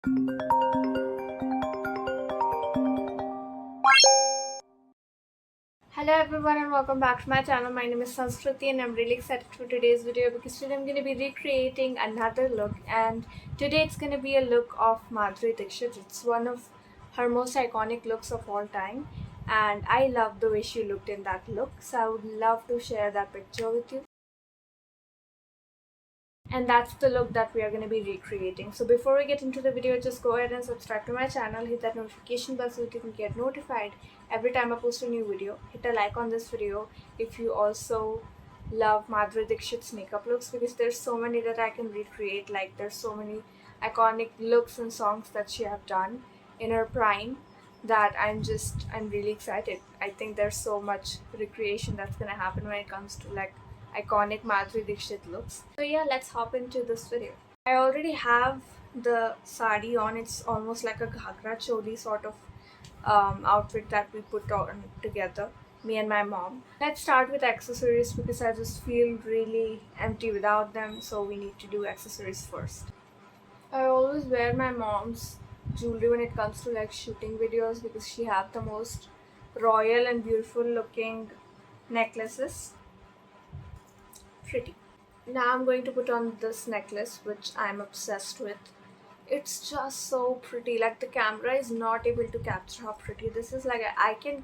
Hello everyone and welcome back to my channel. My name is Sanskriti and I'm really excited for today's video because today I'm going to be recreating another look, and today it's going to be a look of Madhuri Dixit. It's one of her most iconic looks of all time, and I love the way she looked in that look, so I would love to share that picture with you. And that's the look that we are going to be recreating. So before we get into the video, just go ahead and subscribe to my channel, hit that notification bell so that you can get notified every time I post a new video. Hit a like on this video if you also love Madhuri Dixit's makeup looks, because there's so many that I can recreate. Like, there's so many iconic looks and songs that she have done in her prime that I'm really excited. I think there's so much recreation that's gonna happen when it comes to like iconic Madhuri Dixit looks. So yeah, let's hop into this video. I already have the sari on. It's almost like a ghagra choli sort of outfit that we put on together, me and my mom. Let's start with accessories because I just feel really empty without them, so we need to do accessories first. I always wear my mom's jewelry when it comes to like shooting videos because she have the most royal and beautiful looking necklaces. Pretty. Now I'm going to put on this necklace which I'm obsessed with. It's just so pretty. Like, the camera is not able to capture how pretty this is. Like, I can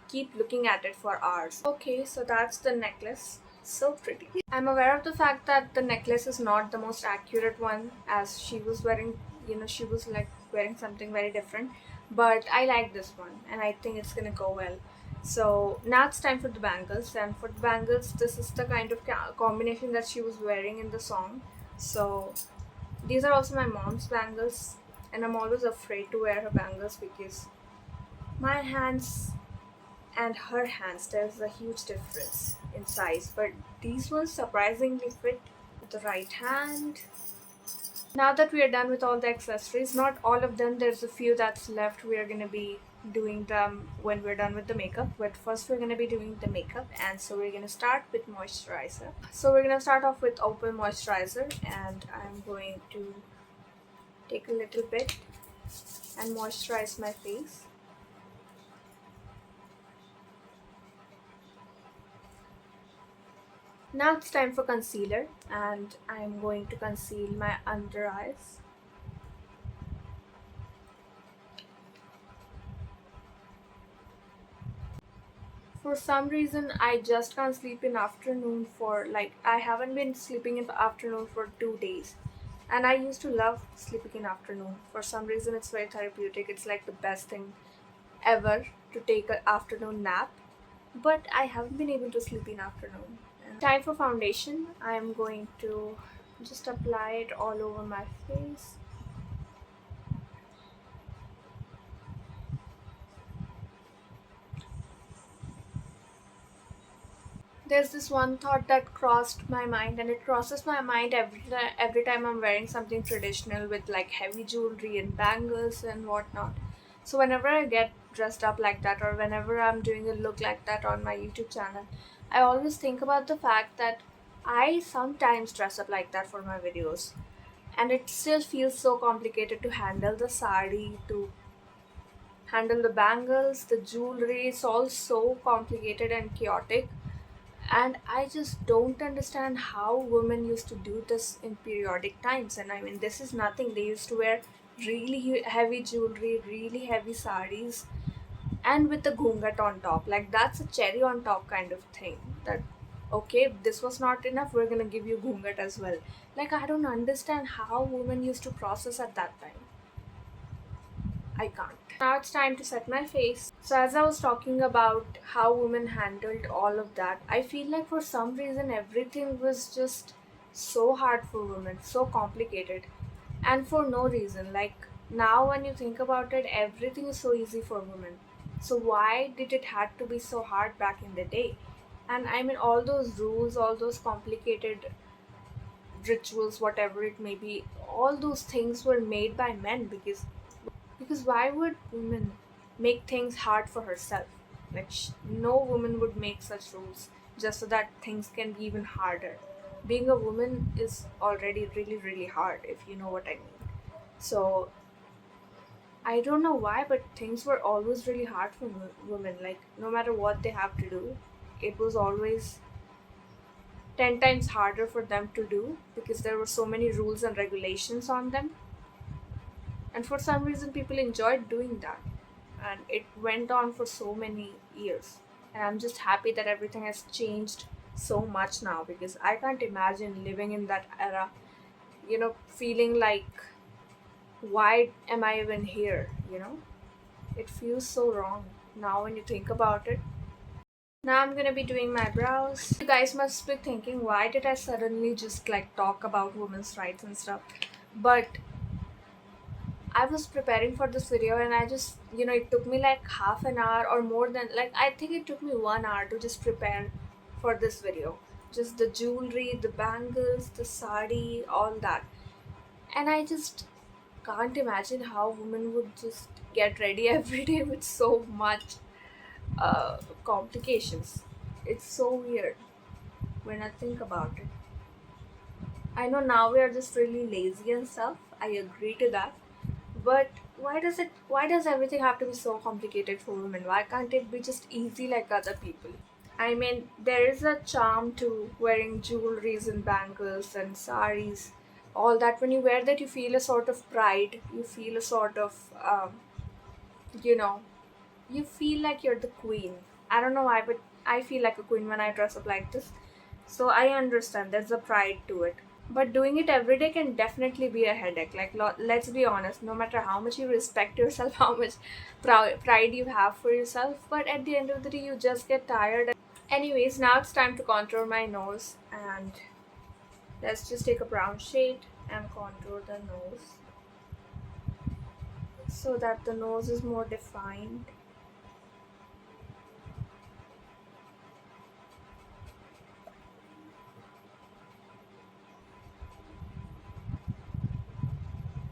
keep looking at it for hours. Okay, so that's the necklace. So pretty. I'm aware of the fact that the necklace is not the most accurate one, as she was wearing, she was like wearing something very different. But I like this one and I think it's gonna go well. So now it's time for the bangles, and for the bangles, this is the kind of combination that she was wearing in the song. So these are also my mom's bangles, and I'm always afraid to wear her bangles because my hands and her hands, there's a huge difference in size, but these ones surprisingly fit with the right hand. Now that we are done with all the accessories, not all of them, there's a few that's left. We are going to be doing them when we're done with the makeup, but first we're going to be doing the makeup, and so we're going to start with moisturizer. So we're going to start off with Opal moisturizer, and I'm going to take a little bit and moisturize my face. Now it's time for concealer, and I'm going to conceal my under eyes. For some reason, I just can't sleep in afternoon for like, I haven't been sleeping in the afternoon for 2 days. And I used to love sleeping in afternoon. For some reason, it's very therapeutic. It's like the best thing ever to take an afternoon nap. But I haven't been able to sleep in afternoon. And time for foundation. I'm going to just apply it all over my face. There's this one thought that crossed my mind, and it crosses my mind every time I'm wearing something traditional with like heavy jewelry and bangles and whatnot. So whenever I get dressed up like that, or whenever I'm doing a look like that on my YouTube channel, I always think about the fact that I sometimes dress up like that for my videos, and it still feels so complicated to handle the sari, to handle the bangles, the jewelry. It's all so complicated and chaotic, and I just don't understand how women used to do this in periodic times. And I mean, this is nothing. They used to wear really heavy jewelry, really heavy saris, and with the ghungat on top. Like, that's a cherry on top kind of thing. That, okay, this was not enough, we're gonna give you ghungat as well. Like, I don't understand how women used to process at that time. I can't. Now it's time to set my face. So, as I was talking about how women handled all of that, I feel like for some reason everything was just so hard for women, so complicated, and for no reason. Like, now when you think about it, everything is so easy for women. So why did it had to be so hard back in the day? And I mean, all those rules, all those complicated rituals, whatever it may be, all those things were made by men, because why would women make things hard for herself? Like, no woman would make such rules just so that things can be even harder. Being a woman is already really, really hard, if you know what I mean. So, I don't know why, but things were always really hard for women. Like, no matter what they have to do, it was always 10 times harder for them to do because there were so many rules and regulations on them. And for some reason, people enjoyed doing that. And it went on for so many years. And I'm just happy that everything has changed so much now because I can't imagine living in that era, feeling like, why am I even here? It feels so wrong now when you think about it. Now I'm gonna be doing my brows. You guys must be thinking, why did I suddenly just like talk about women's rights and stuff? But I was preparing for this video and I just, it took me like half an hour or more than, like, I think it took me 1 hour to just prepare for this video. Just the jewelry, the bangles, the sari, all that. And I just can't imagine how women would just get ready every day with so much complications. It's so weird when I think about it. I know now we are just really lazy and stuff. I agree to that. But why does everything have to be so complicated for women? Why can't it be just easy like other people? I mean, there is a charm to wearing jewelries and bangles and saris, all that. When you wear that, you feel a sort of pride. You feel a sort of, you know, you feel like you're the queen. I don't know why, but I feel like a queen when I dress up like this. So I understand there's a pride to it. But doing it every day can definitely be a headache. Like, let's be honest, no matter how much you respect yourself, how much pride you have for yourself, but at the end of the day, you just get tired. Anyways, now it's time to contour my nose, and let's just take a brown shade and contour the nose so that the nose is more defined.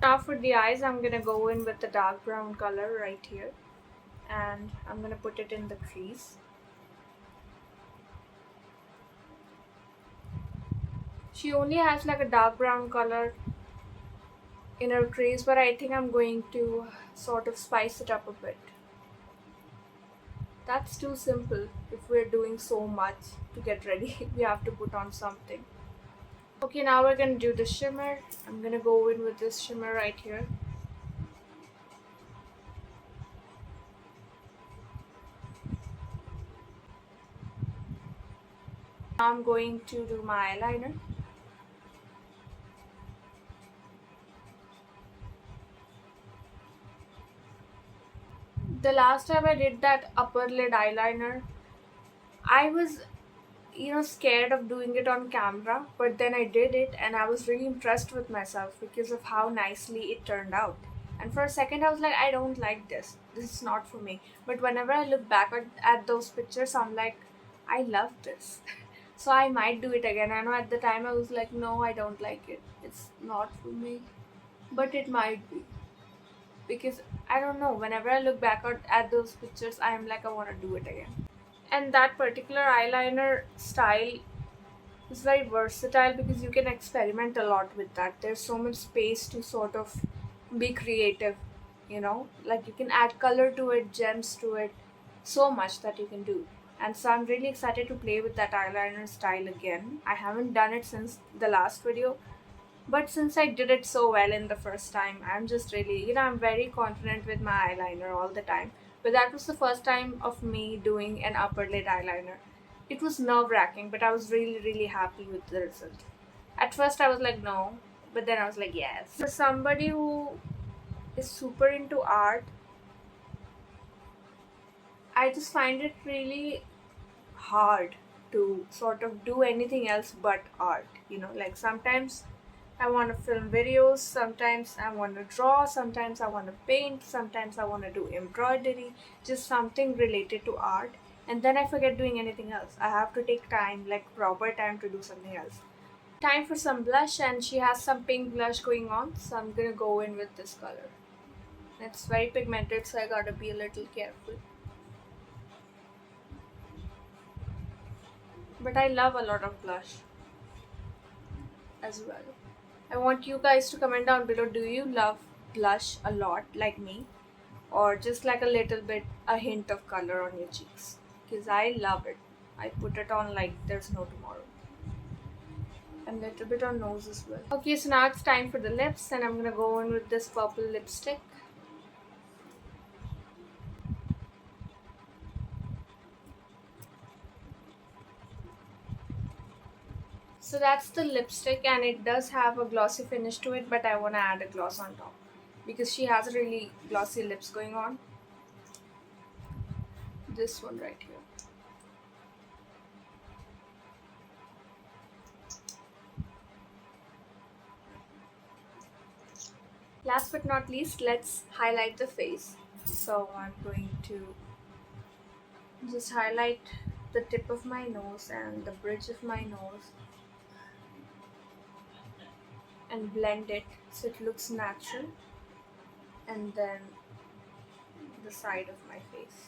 Now for the eyes, I'm gonna go in with the dark brown color right here, and I'm gonna put it in the crease. She only has like a dark brown color in her crease, but I think I'm going to sort of spice it up a bit. That's too simple. If we're doing so much to get ready, we have to put on something. Okay, now we're gonna do the shimmer. I'm gonna go in with this shimmer right here. Now I'm going to do my eyeliner. The last time I did that upper lid eyeliner, I was scared of doing it on camera, but then I did it and I was really impressed with myself because of how nicely it turned out. And for a second I was like, I don't like this, this is not for me. But whenever I look back at those pictures, I'm like, I love this. So I might do it again. I know at the time I was like, no, I don't like it, it's not for me, but it might be, because I don't know, whenever I look back at those pictures, I am like, I want to do it again. And that particular eyeliner style is very versatile because you can experiment a lot with that. There's so much space to sort of be creative, like you can add color to it, gems to it, so much that you can do. And so I'm really excited to play with that eyeliner style again. I haven't done it since the last video, but since I did it so well in the first time, I'm just really, I'm very confident with my eyeliner all the time. But that was the first time of me doing an upper lid eyeliner. It was nerve wracking, but I was really, really happy with the result. At first, I was like, no, but then I was like, yes. For somebody who is super into art, I just find it really hard to sort of do anything else but art. Like sometimes I want to film videos, sometimes I want to draw, sometimes I want to paint, sometimes I want to do embroidery, just something related to art. And then I forget doing anything else. I have to take time, like proper time to do something else. Time for some blush, and she has some pink blush going on, so I'm gonna go in with this color. It's very pigmented, so I gotta be a little careful. But I love a lot of blush as well. I want you guys to comment down below, do you love blush a lot like me? or just like a little bit, a hint of color on your cheeks, because I love it. I put it on like there's no tomorrow. And a little bit on nose as well. Okay, so now it's time for the lips, and I'm gonna go in with this purple lipstick. So that's the lipstick, and it does have a glossy finish to it, but I want to add a gloss on top because she has really glossy lips going on. This one right here. Last but not least, let's highlight the face. So I'm going to just highlight the tip of my nose and the bridge of my nose and blend it so it looks natural, and then the side of my face.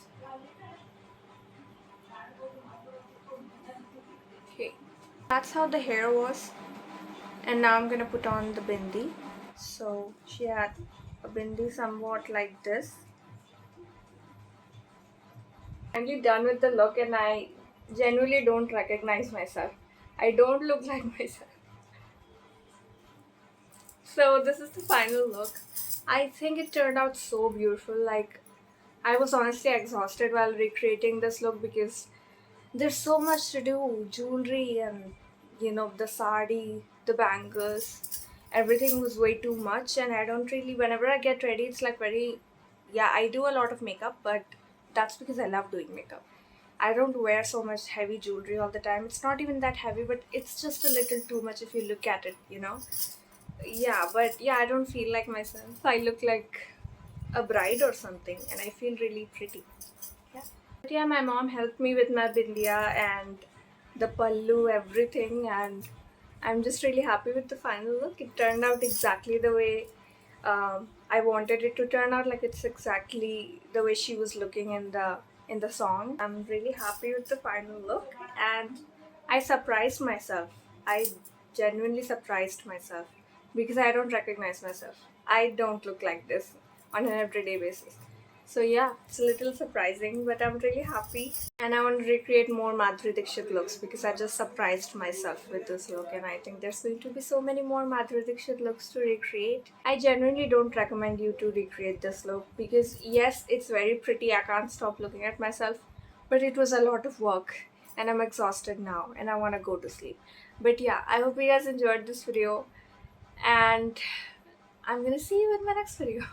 Okay, that's how the hair was, and now I'm gonna put on the bindi. So she had a bindi somewhat like this. I'm finally done with the look, and I genuinely don't recognize myself. I don't look like myself. So this is the final look. I think it turned out so beautiful. Like, I was honestly exhausted while recreating this look because there's so much to do. Jewelry and the sari, the bangles, everything was way too much, and I don't really, whenever I get ready, it's like very, yeah, I do a lot of makeup, but that's because I love doing makeup. I don't wear so much heavy jewelry all the time. It's not even that heavy, but it's just a little too much if you look at it. Yeah, but yeah, I don't feel like myself. I look like a bride or something, and I feel really pretty. Yeah. But yeah, my mom helped me with my bindiya and the pallu, everything, and I'm just really happy with the final look. It turned out exactly the way I wanted it to turn out. Like, it's exactly the way she was looking in the song. I'm really happy with the final look, and I surprised myself. I genuinely surprised myself because I don't recognize myself. I don't look like this on an everyday basis. So yeah, it's a little surprising, but I'm really happy. And I want to recreate more Madhuri Dixit looks because I just surprised myself with this look, and I think there's going to be so many more Madhuri Dixit looks to recreate. I genuinely don't recommend you to recreate this look because yes, it's very pretty. I can't stop looking at myself, but it was a lot of work, and I'm exhausted now, and I want to go to sleep. But yeah, I hope you guys enjoyed this video, and I'm gonna see you in my next video.